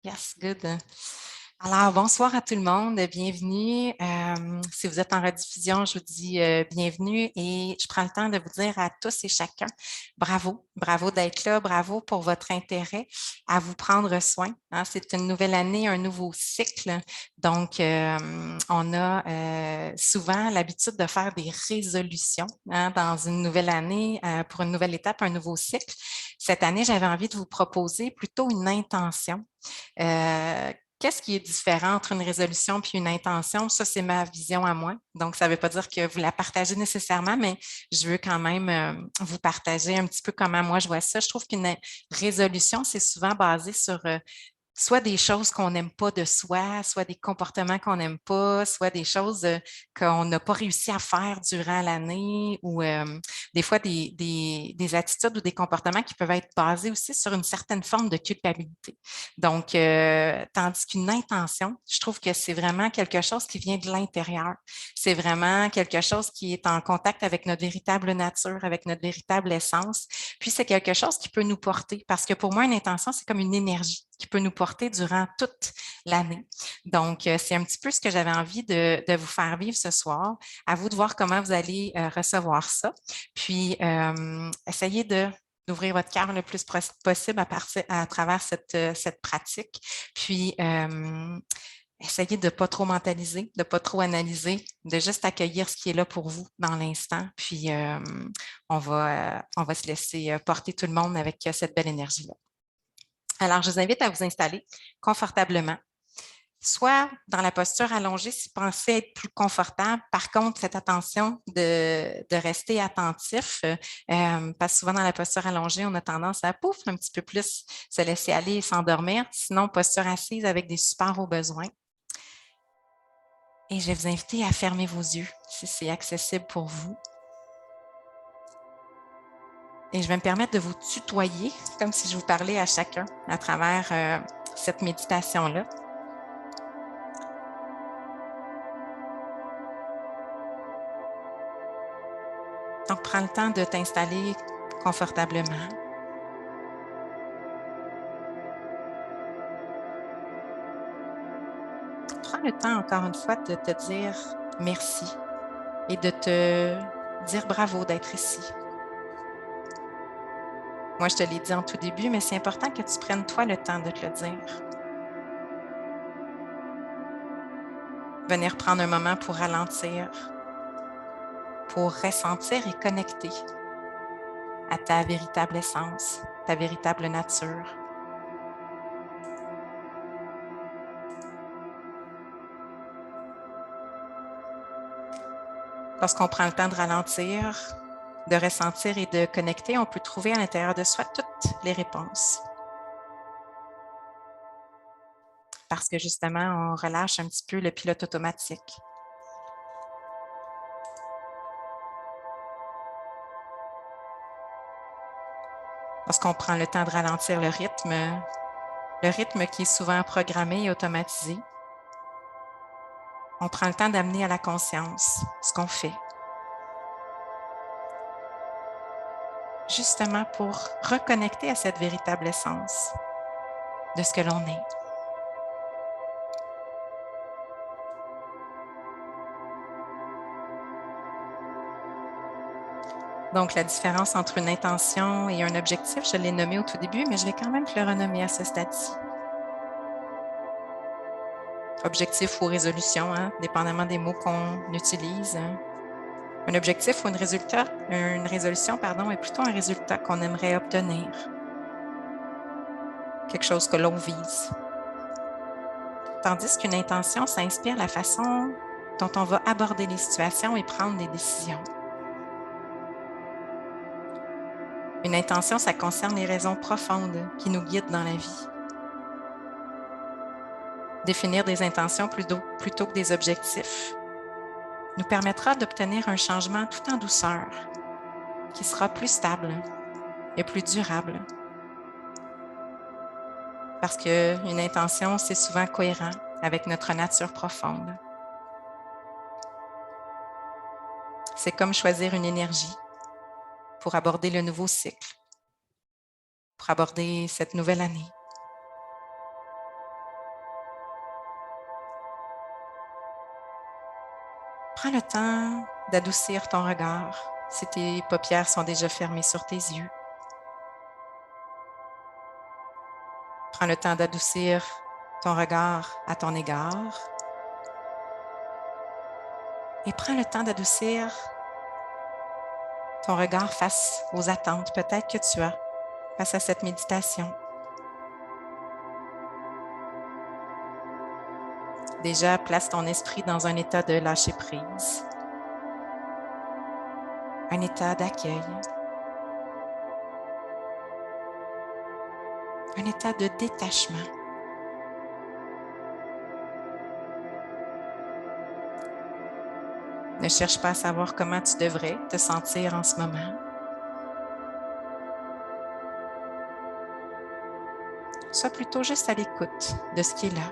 Yes, good. Alors, bonsoir à tout le monde, bienvenue. Si vous êtes en rediffusion, je vous dis bienvenue et je prends le temps de vous dire à tous et chacun, bravo, bravo d'être là, bravo pour votre intérêt à vous prendre soin, hein. C'est une nouvelle année, un nouveau cycle. Donc, on a souvent l'habitude de faire des résolutions, hein, dans une nouvelle année, pour une nouvelle étape, un nouveau cycle. Cette année, j'avais envie de vous proposer plutôt une intention. Qu'est-ce qui est différent entre une résolution puis une intention? Ça, c'est ma vision à moi. Donc, ça ne veut pas dire que vous la partagez nécessairement, mais je veux quand même vous partager un petit peu comment moi je vois ça. Je trouve qu'une résolution, c'est souvent basé sur soit des choses qu'on n'aime pas de soi, soit des comportements qu'on n'aime pas, soit des choses qu'on n'a pas réussi à faire durant l'année ou des fois des attitudes ou des comportements qui peuvent être basés aussi sur une certaine forme de culpabilité. Donc, tandis qu'une intention, je trouve que c'est vraiment quelque chose qui vient de l'intérieur. C'est vraiment quelque chose qui est en contact avec notre véritable nature, avec notre véritable essence. Puis, c'est quelque chose qui peut nous porter parce que pour moi, une intention, c'est comme une énergie qui peut nous porter durant toute l'année. Donc, c'est un petit peu ce que j'avais envie de vous faire vivre ce soir. À vous de voir comment vous allez recevoir ça. Puis, essayez d'ouvrir votre cœur le plus possible à travers cette pratique. Puis, essayez de ne pas trop mentaliser, de ne pas trop analyser, de juste accueillir ce qui est là pour vous dans l'instant. Puis, on va se laisser porter tout le monde avec cette belle énergie-là. Alors, je vous invite à vous installer confortablement, soit dans la posture allongée si vous pensez être plus confortable. Par contre, faites attention de rester attentif parce que souvent dans la posture allongée, on a tendance à pouf un petit peu plus se laisser aller et s'endormir. Sinon, posture assise avec des supports au besoin. Et je vais vous inviter à fermer vos yeux si c'est accessible pour vous. Et je vais me permettre de vous tutoyer comme si je vous parlais à chacun à travers cette méditation-là. Donc, prends le temps de t'installer confortablement. Prends le temps, encore une fois, de te dire merci et de te dire bravo d'être ici. Moi, je te l'ai dit en tout début, mais c'est important que tu prennes toi le temps de te le dire. Venir prendre un moment pour ralentir, pour ressentir et connecter à ta véritable essence, ta véritable nature. Lorsqu'on prend le temps de ralentir, de ressentir et de connecter, on peut trouver à l'intérieur de soi toutes les réponses. Parce que justement, on relâche un petit peu le pilote automatique. Lorsqu'on prend le temps de ralentir le rythme qui est souvent programmé et automatisé, on prend le temps d'amener à la conscience ce qu'on fait, justement pour reconnecter à cette véritable essence de ce que l'on est. Donc, la différence entre une intention et un objectif, je l'ai nommé au tout début, mais je vais quand même le renommer à ce stade-ci. Objectif ou résolution, hein, dépendamment des mots qu'on utilise. Hein. Un objectif ou une résolution, est plutôt un résultat qu'on aimerait obtenir, quelque chose que l'on vise. Tandis qu'une intention, ça inspire la façon dont on va aborder les situations et prendre des décisions. Une intention, ça concerne les raisons profondes qui nous guident dans la vie. Définir des intentions plutôt que des objectifs nous permettra d'obtenir un changement tout en douceur qui sera plus stable et plus durable. Parce qu'une intention, c'est souvent cohérent avec notre nature profonde. C'est comme choisir une énergie pour aborder le nouveau cycle, pour aborder cette nouvelle année. Prends le temps d'adoucir ton regard si tes paupières sont déjà fermées sur tes yeux. Prends le temps d'adoucir ton regard à ton égard. Et prends le temps d'adoucir ton regard face aux attentes peut-être que tu as face à cette méditation. Déjà, place ton esprit dans un état de lâcher-prise, un état d'accueil, un état de détachement. Ne cherche pas à savoir comment tu devrais te sentir en ce moment. Sois plutôt juste à l'écoute de ce qui est là,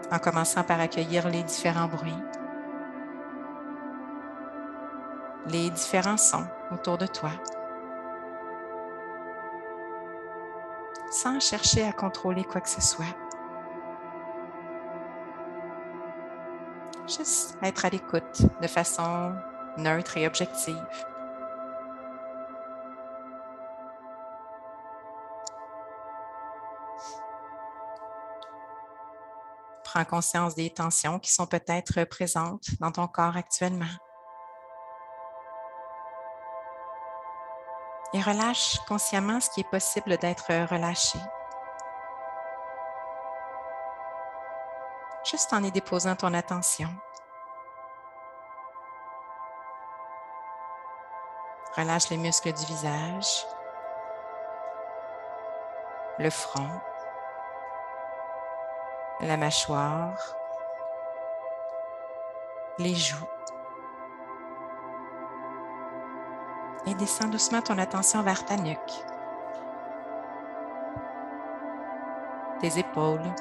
en commençant par accueillir les différents bruits, les différents sons autour de toi, sans chercher à contrôler quoi que ce soit. Juste être à l'écoute de façon neutre et objective. Prends conscience des tensions qui sont peut-être présentes dans ton corps actuellement. Et relâche consciemment ce qui est possible d'être relâché. Juste en y déposant ton attention. Relâche les muscles du visage, le front, la mâchoire, les joues. Et descends doucement ton attention vers ta nuque, tes épaules,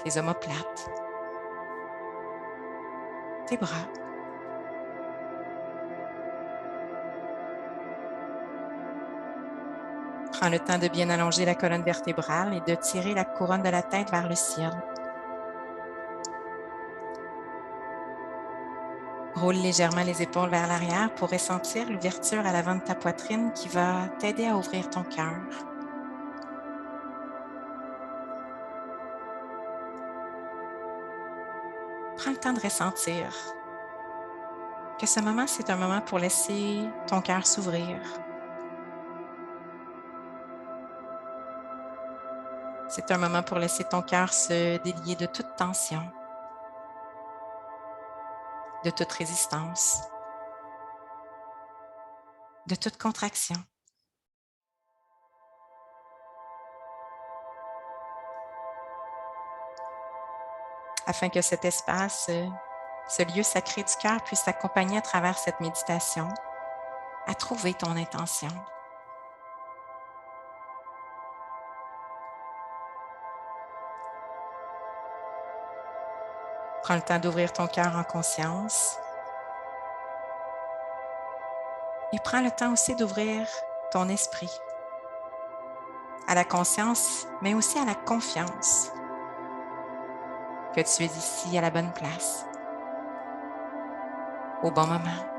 tes omoplates, tes bras. Prends le temps de bien allonger la colonne vertébrale et de tirer la couronne de la tête vers le ciel. Roule légèrement les épaules vers l'arrière pour ressentir l'ouverture à l'avant de ta poitrine qui va t'aider à ouvrir ton cœur. Prends le temps de ressentir que ce moment, c'est un moment pour laisser ton cœur s'ouvrir. C'est un moment pour laisser ton cœur se délier de toute tension, de toute résistance, de toute contraction. Afin que cet espace, ce lieu sacré du cœur puisse t'accompagner à travers cette méditation, à trouver ton intention. Prends le temps d'ouvrir ton cœur en conscience. Et prends le temps aussi d'ouvrir ton esprit à la conscience, mais aussi à la confiance que tu es ici à la bonne place, au bon moment.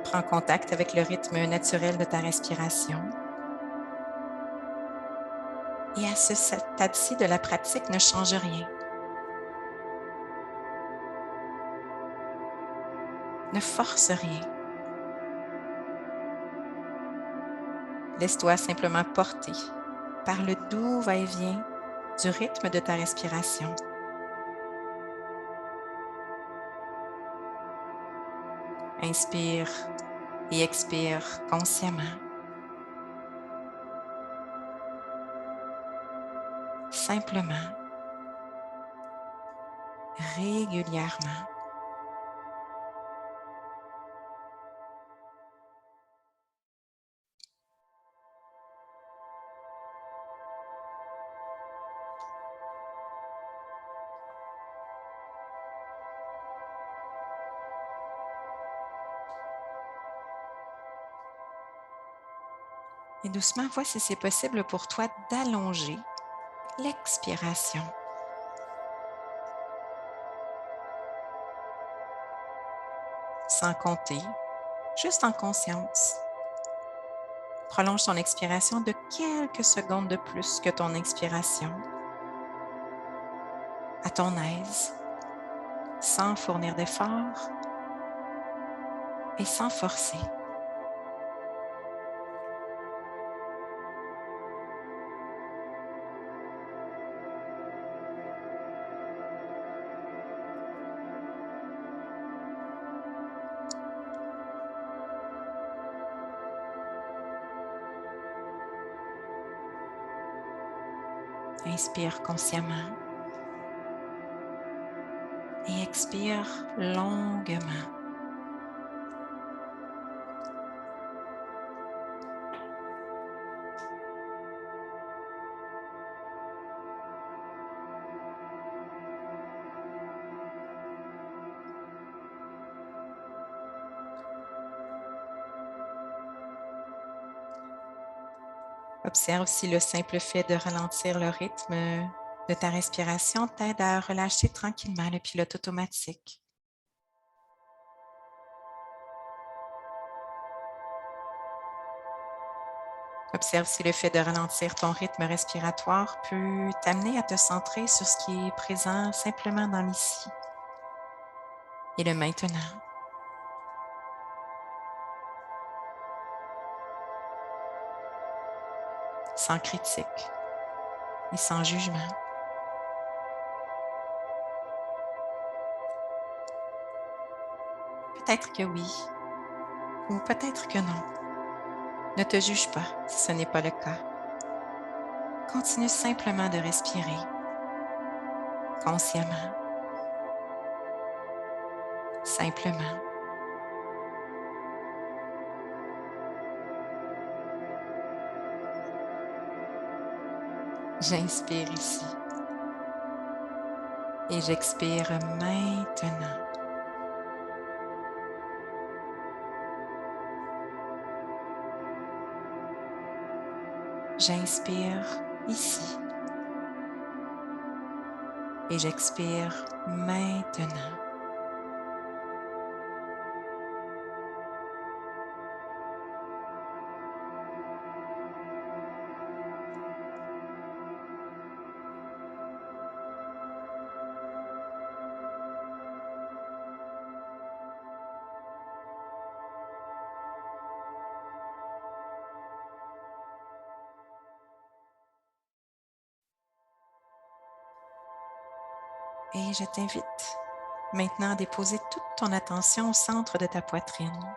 Prends contact avec le rythme naturel de ta respiration. Et à ce stade-ci de la pratique, ne change rien. Ne force rien. Laisse-toi simplement porter par le doux va-et-vient du rythme de ta respiration. Inspire et expire consciemment. Simplement, régulièrement. Et doucement, vois si c'est possible pour toi d'allonger l'expiration. Sans compter, juste en conscience. Prolonge ton expiration de quelques secondes de plus que ton inspiration, à ton aise, sans fournir d'effort et sans forcer. Inspire consciemment et expire longuement. Observe si le simple fait de ralentir le rythme de ta respiration t'aide à relâcher tranquillement le pilote automatique. Observe si le fait de ralentir ton rythme respiratoire peut t'amener à te centrer sur ce qui est présent simplement dans l'ici et le maintenant. Sans critique et sans jugement. Peut-être que oui ou peut-être que non. Ne te juge pas si ce n'est pas le cas. Continue simplement de respirer consciemment, simplement. J'inspire ici et j'expire maintenant. J'inspire ici et j'expire maintenant. Et je t'invite maintenant à déposer toute ton attention au centre de ta poitrine.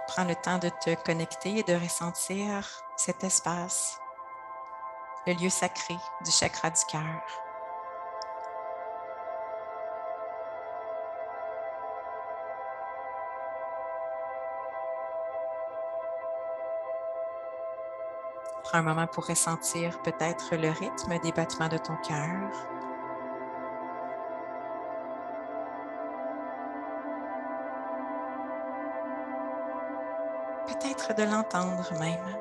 Prends le temps de te connecter et de ressentir cet espace, le lieu sacré du chakra du cœur. Prends un moment pour ressentir peut-être le rythme des battements de ton cœur. Peut-être de l'entendre même.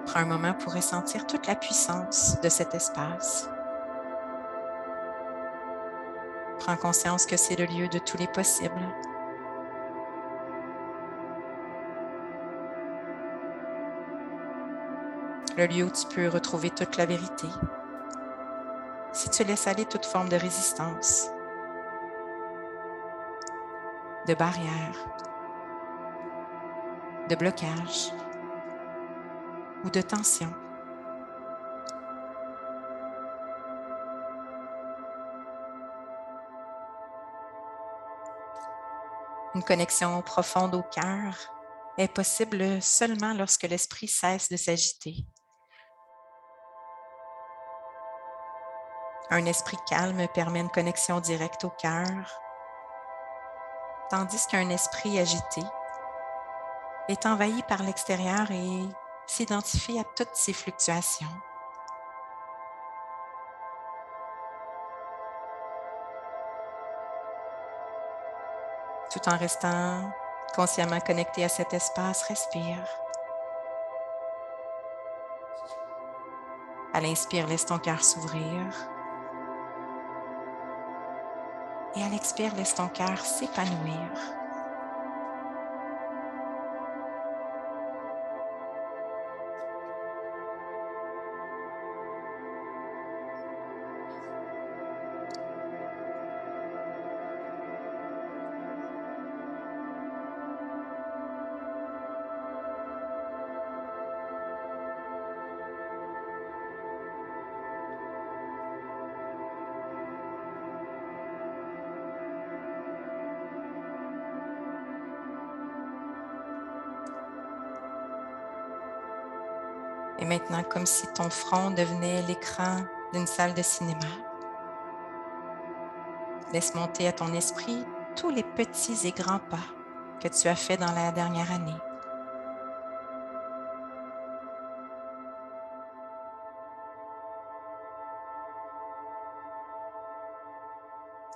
Prends un moment pour ressentir toute la puissance de cet espace. Prends conscience que c'est le lieu de tous les possibles. Le lieu où tu peux retrouver toute la vérité. Si tu laisses aller toute forme de résistance, de barrière, de blocage ou de tension. Une connexion profonde au cœur est possible seulement lorsque l'esprit cesse de s'agiter. Un esprit calme permet une connexion directe au cœur, tandis qu'un esprit agité est envahi par l'extérieur et s'identifie à toutes ces fluctuations. Tout en restant consciemment connecté à cet espace, respire. À l'inspire, laisse ton cœur s'ouvrir. Et à l'expire, laisse ton cœur s'épanouir. Et maintenant, comme si ton front devenait l'écran d'une salle de cinéma, laisse monter à ton esprit tous les petits et grands pas que tu as faits dans la dernière année.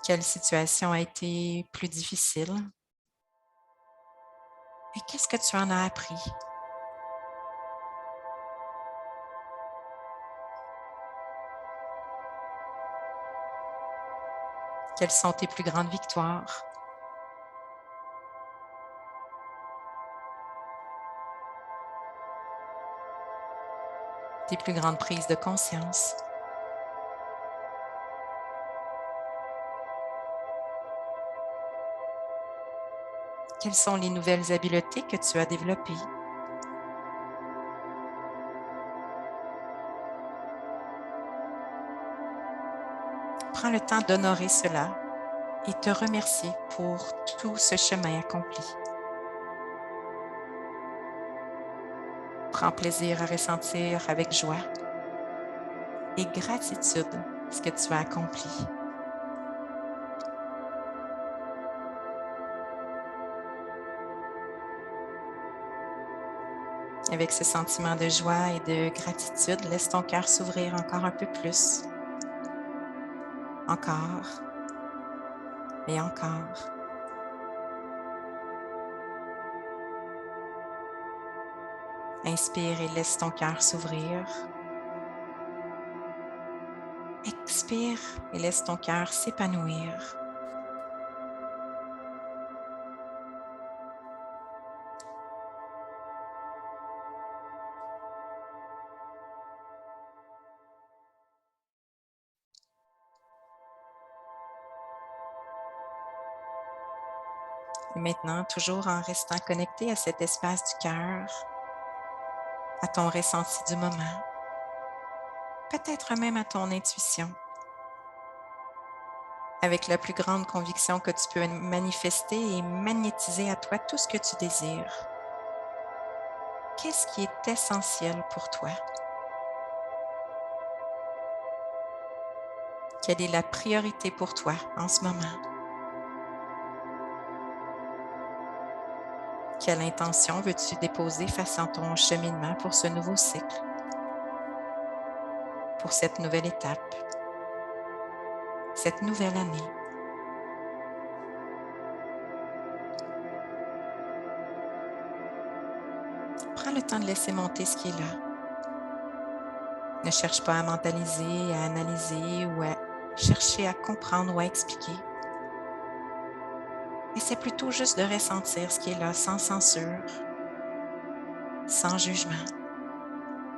Quelle situation a été plus difficile? Et qu'est-ce que tu en as appris? Quelles sont tes plus grandes victoires? Tes plus grandes prises de conscience? Quelles sont les nouvelles habiletés que tu as développées? Prends le temps d'honorer cela et te remercier pour tout ce chemin accompli. Prends plaisir à ressentir avec joie et gratitude ce que tu as accompli. Avec ce sentiment de joie et de gratitude, laisse ton cœur s'ouvrir encore un peu plus. Encore et encore. Inspire et laisse ton cœur s'ouvrir. Expire et laisse ton cœur s'épanouir. Et maintenant, toujours en restant connecté à cet espace du cœur, à ton ressenti du moment, peut-être même à ton intuition, avec la plus grande conviction que tu peux manifester et magnétiser à toi tout ce que tu désires. Qu'est-ce qui est essentiel pour toi? Quelle est la priorité pour toi en ce moment? Quelle intention veux-tu déposer face à ton cheminement pour ce nouveau cycle, pour cette nouvelle étape, cette nouvelle année? Prends le temps de laisser monter ce qui est là. Ne cherche pas à mentaliser, à analyser ou à chercher à comprendre ou à expliquer. Essaie plutôt juste de ressentir ce qui est là sans censure, sans jugement,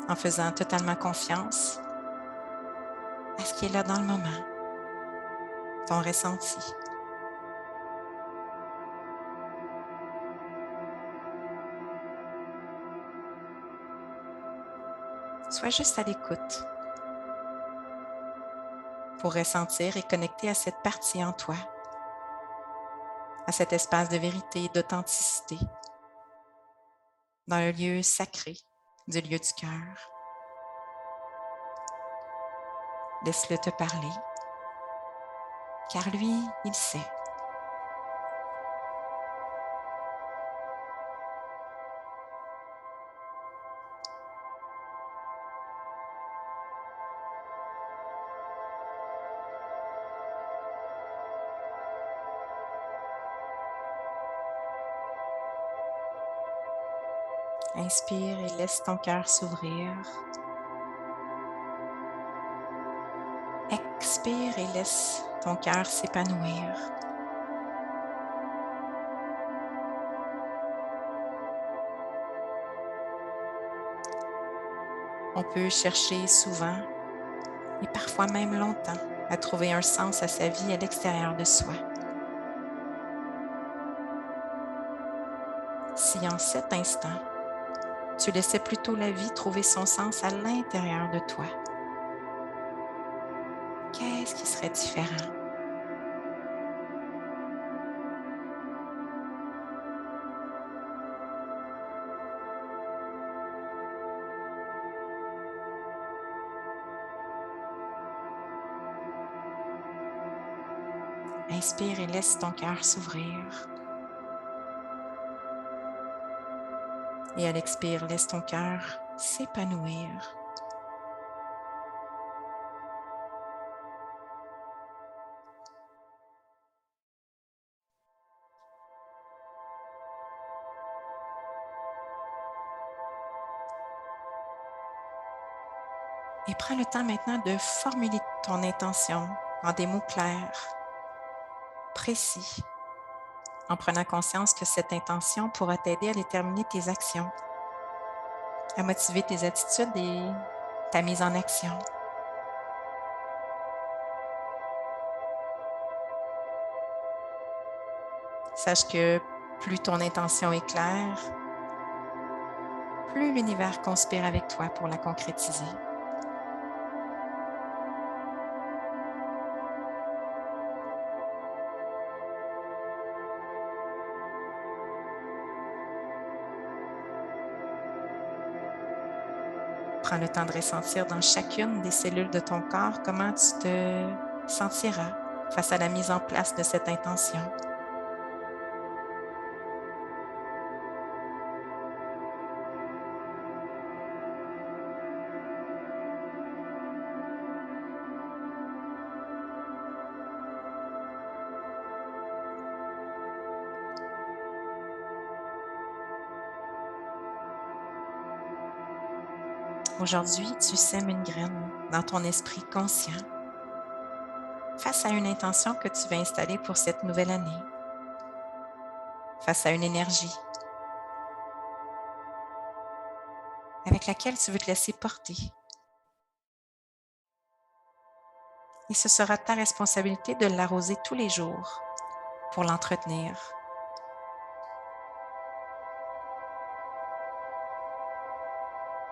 en faisant totalement confiance à ce qui est là dans le moment, ton ressenti. Sois juste à l'écoute pour ressentir et connecter à cette partie en toi, à cet espace de vérité et d'authenticité, dans le lieu sacré du lieu du cœur. Laisse-le te parler, car lui, il sait. Inspire et laisse ton cœur s'ouvrir. Expire et laisse ton cœur s'épanouir. On peut chercher souvent et parfois même longtemps à trouver un sens à sa vie à l'extérieur de soi. Si en cet instant, tu laissais plutôt la vie trouver son sens à l'intérieur de toi, qu'est-ce qui serait différent? Inspire et laisse ton cœur s'ouvrir. Et à l'expire, laisse ton cœur s'épanouir. Et prends le temps maintenant de formuler ton intention en des mots clairs, précis, en prenant conscience que cette intention pourra t'aider à déterminer tes actions, à motiver tes attitudes et ta mise en action. Sache que plus ton intention est claire, plus l'univers conspire avec toi pour la concrétiser. Prends le temps de ressentir dans chacune des cellules de ton corps comment tu te sentiras face à la mise en place de cette intention. Aujourd'hui, tu sèmes une graine dans ton esprit conscient face à une intention que tu vas installer pour cette nouvelle année, face à une énergie avec laquelle tu veux te laisser porter. Et ce sera ta responsabilité de l'arroser tous les jours pour l'entretenir.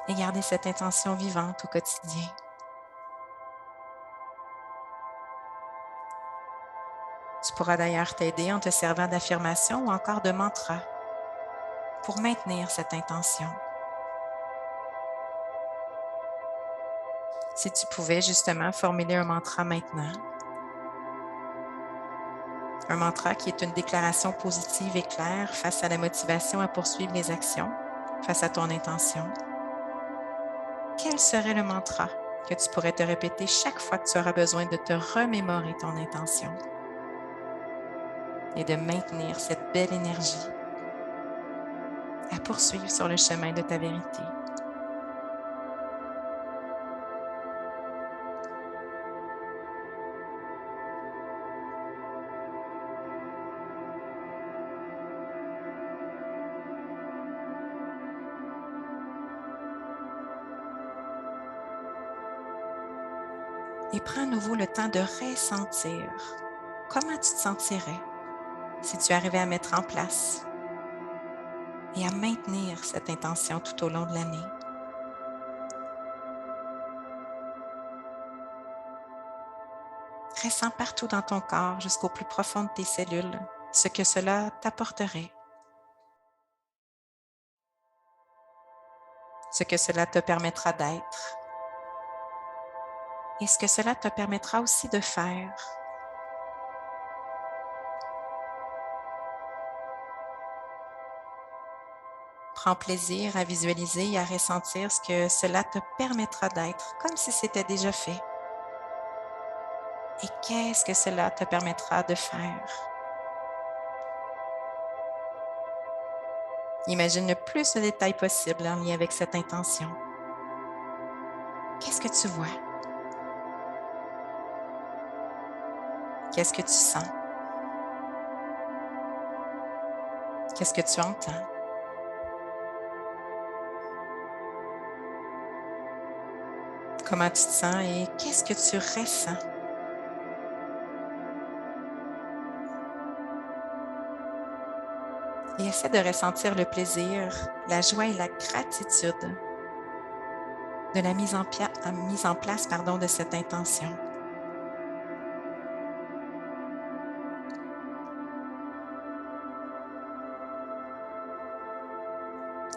Et garder cette intention vivante au quotidien. Tu pourras d'ailleurs t'aider en te servant d'affirmations ou encore de mantras pour maintenir cette intention. Si tu pouvais justement formuler un mantra maintenant, un mantra qui est une déclaration positive et claire face à la motivation à poursuivre les actions, face à ton intention, quel serait le mantra que tu pourrais te répéter chaque fois que tu auras besoin de te remémorer ton intention et de maintenir cette belle énergie à poursuivre sur le chemin de ta vérité? Et prends à nouveau le temps de ressentir comment tu te sentirais si tu arrivais à mettre en place et à maintenir cette intention tout au long de l'année. Ressens partout dans ton corps, jusqu'au plus profond de tes cellules, ce que cela t'apporterait, ce que cela te permettra d'être et ce que cela te permettra aussi de faire. Prends plaisir à visualiser et à ressentir ce que cela te permettra d'être, comme si c'était déjà fait. Et qu'est-ce que cela te permettra de faire? Imagine le plus de détails possible en lien avec cette intention. Qu'est-ce que tu vois? Qu'est-ce que tu sens? Qu'est-ce que tu entends? Comment tu te sens et qu'est-ce que tu ressens? Et essaie de ressentir le plaisir, la joie et la gratitude de la mise en place de cette intention.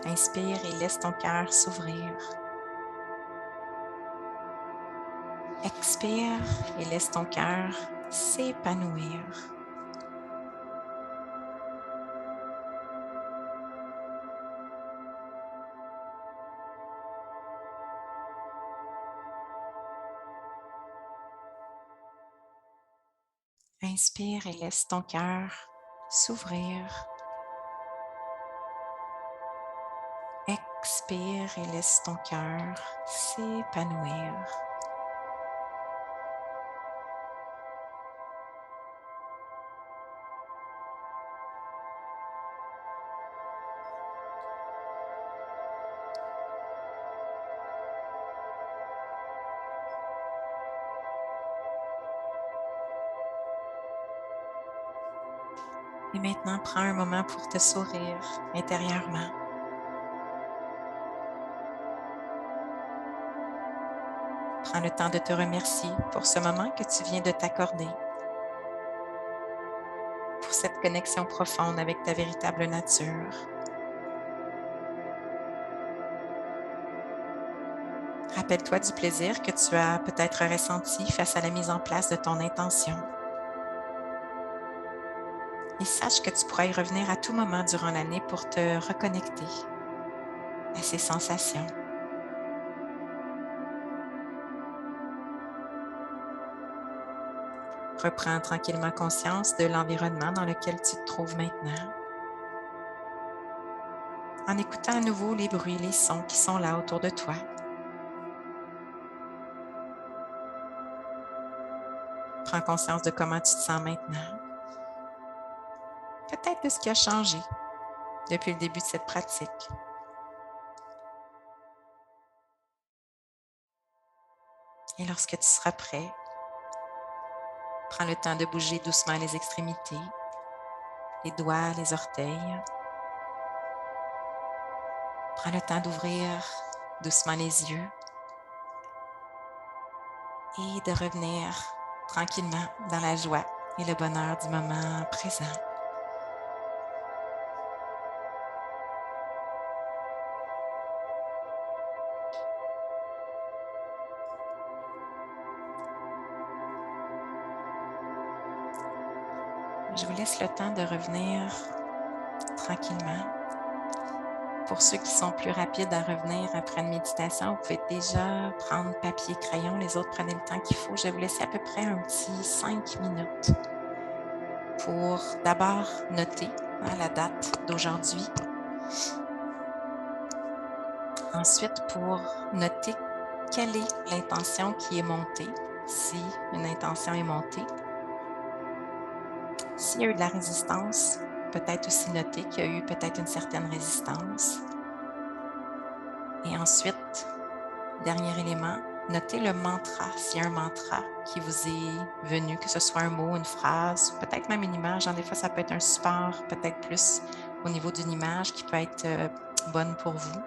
Inspire et laisse ton cœur s'ouvrir. Expire et laisse ton cœur s'épanouir. Inspire et laisse ton cœur s'ouvrir. Expire et laisse ton cœur s'épanouir. Et maintenant, prends un moment pour te sourire intérieurement. Prends le temps de te remercier pour ce moment que tu viens de t'accorder, pour cette connexion profonde avec ta véritable nature. Rappelle-toi du plaisir que tu as peut-être ressenti face à la mise en place de ton intention. Et sache que tu pourras y revenir à tout moment durant l'année pour te reconnecter à ces sensations. Reprends tranquillement conscience de l'environnement dans lequel tu te trouves maintenant, en écoutant à nouveau les bruits, les sons qui sont là autour de toi. Prends conscience de comment tu te sens maintenant, peut-être de ce qui a changé depuis le début de cette pratique. Et lorsque tu seras prêt, prends le temps de bouger doucement les extrémités, les doigts, les orteils. Prends le temps d'ouvrir doucement les yeux et de revenir tranquillement dans la joie et le bonheur du moment présent. Je vous laisse le temps de revenir tranquillement. Pour ceux qui sont plus rapides à revenir après une méditation, vous pouvez déjà prendre papier, crayon. Les autres, prenez le temps qu'il faut. Je vais vous laisser à peu près un petit 5 minutes pour d'abord noter la date d'aujourd'hui. Ensuite, pour noter quelle est l'intention qui est montée, si une intention est montée. S'il y a eu de la résistance, peut-être aussi noter qu'il y a eu peut-être une certaine résistance. Et ensuite, dernier élément, notez le mantra, s'il y a un mantra qui vous est venu, que ce soit un mot, une phrase, peut-être même une image. Des fois, ça peut être un support, peut-être plus au niveau d'une image qui peut être bonne pour vous.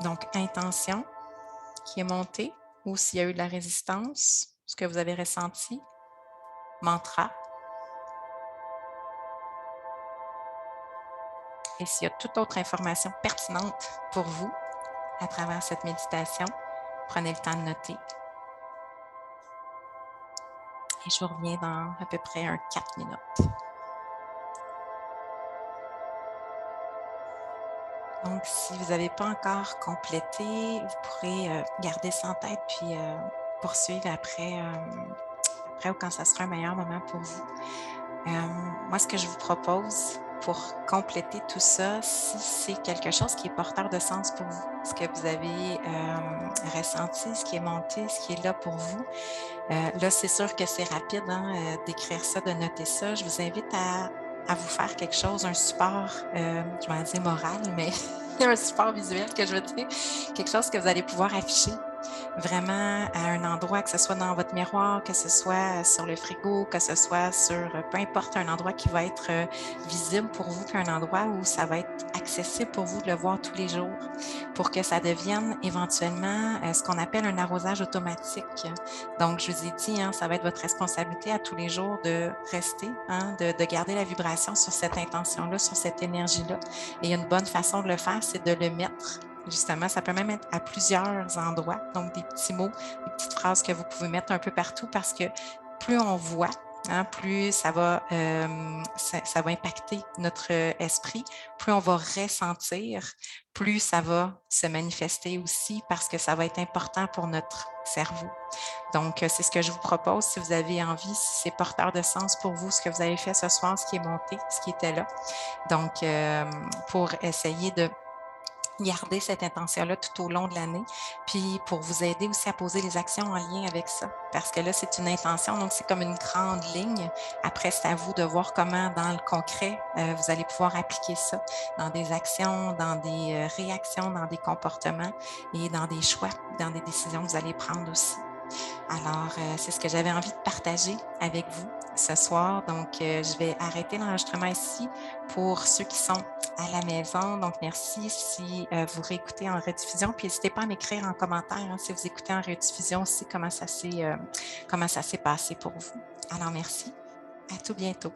Donc, intention qui est montée ou s'il y a eu de la résistance, ce que vous avez ressenti, mantra. Et s'il y a toute autre information pertinente pour vous à travers cette méditation, prenez le temps de noter. Et je vous reviens dans à peu près 4 minutes. Donc, si vous n'avez pas encore complété, vous pourrez garder ça en tête puis poursuivre après prêt ou quand ça sera un meilleur moment pour vous. Moi, ce que je vous propose pour compléter tout ça, si c'est quelque chose qui est porteur de sens pour vous, ce que vous avez ressenti, ce qui est monté, ce qui est là pour vous, là, c'est sûr que c'est rapide hein, d'écrire ça, de noter ça. Je vous invite à vous faire quelque chose, un support, je vais dire moral, mais un support visuel que je veux dire, quelque chose que vous allez pouvoir afficher vraiment à un endroit, que ce soit dans votre miroir, que ce soit sur le frigo, que ce soit sur peu importe un endroit qui va être visible pour vous, puis un endroit où ça va être accessible pour vous de le voir tous les jours pour que ça devienne éventuellement ce qu'on appelle un arrosage automatique. Donc, je vous ai dit, hein, ça va être votre responsabilité à tous les jours de rester, hein, de garder la vibration sur cette intention-là, sur cette énergie-là. Et une bonne façon de le faire, c'est de le mettre. Justement, ça peut même être à plusieurs endroits, donc des petits mots, des petites phrases que vous pouvez mettre un peu partout parce que plus on voit, hein, plus ça va impacter notre esprit, plus on va ressentir, plus ça va se manifester aussi parce que ça va être important pour notre cerveau. Donc, c'est ce que je vous propose si vous avez envie, si c'est porteur de sens pour vous, ce que vous avez fait ce soir, ce qui est monté, ce qui était là. Donc, pour essayer de garder cette intention-là tout au long de l'année, puis pour vous aider aussi à poser les actions en lien avec ça. Parce que là, c'est une intention, donc c'est comme une grande ligne. Après, c'est à vous de voir comment, dans le concret, vous allez pouvoir appliquer ça dans des actions, dans des réactions, dans des comportements et dans des choix, dans des décisions que vous allez prendre aussi. Alors, c'est ce que j'avais envie de partager avec vous ce soir. Donc, je vais arrêter l'enregistrement ici pour ceux qui sont à la maison. Donc, merci si vous réécoutez en rediffusion. Puis, n'hésitez pas à m'écrire en commentaire hein, si vous écoutez en rediffusion aussi comment ça s'est passé pour vous. Alors, merci. À tout bientôt.